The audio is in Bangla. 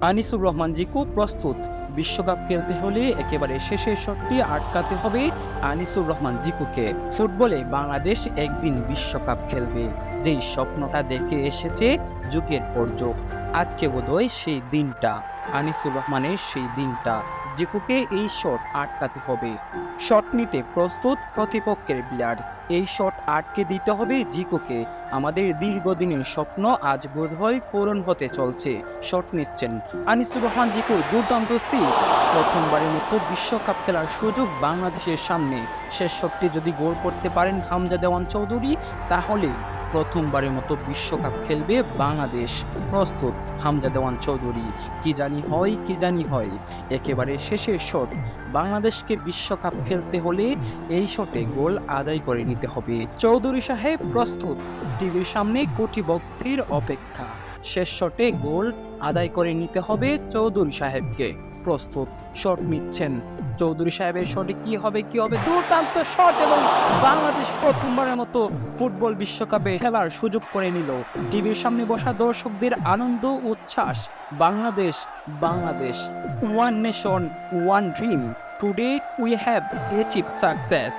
আনিসুর রহমান জিকু প্রস্তুত। বিশ্বকাপ খেলতে হলে একেবারে শেষের শটটি আটকাতে হবে আনিসুর রহমান জিকুকে। ফুটবলে বাংলাদেশ একদিন বিশ্বকাপ খেলবে, যেই স্বপ্নটা দেখে এসেছে যুগের পর যুগ। আজকে বোধহয় সেই দিনটা, আনিসুর রহমানের সেই দিনটা। জিকুকে এই শট আটকাতে হবে। শট নিতে প্রস্তুত প্রতিপক্ষের প্লেয়ার। এই শট আটকে দিতে হবে জিকুকে। আমাদের দীর্ঘদিনের স্বপ্ন আজ বোধহয় পূরণ হতে চলছে। শট নিচ্ছেন আনিসুর রহমান জিকুর দুর্দান্ত সি। প্রথমবারের মতো বিশ্বকাপ খেলার সুযোগ বাংলাদেশের সামনে। শেষ শটটি যদি গোল করতে পারেন হামজা দেওয়ান চৌধুরী, তাহলে প্রথমবারের মতো বিশ্বকাপ খেলবে বাংলাদেশ। প্রস্তুত হামজা দেওয়ান চৌধুরী। কি জানি হয়। একেবারে শেষের শট। বাংলাদেশকে বিশ্বকাপ খেলতে হলে এই শটে গোল আদায় করে নিতে হবে। চৌধুরী সাহেব প্রস্তুত। টিভির সামনে কোটি ভক্তের অপেক্ষা। শেষ শটে গোল আদায় করে নিতে হবে চৌধুরী সাহেবকে। প্রস্তুত, শট নিচ্ছেন চৌধুরী সাহেবের। শটে কি হবে দুর্দান্ত শট, এবং বাংলাদেশ প্রথমবারের মতো ফুটবল বিশ্বকাপে খেলার সুযোগ করে নিল। টিভির সামনে বসা দর্শকদের আনন্দ উচ্ছ্বাস। Bangladesh, one nation one dream, today we have achieved success.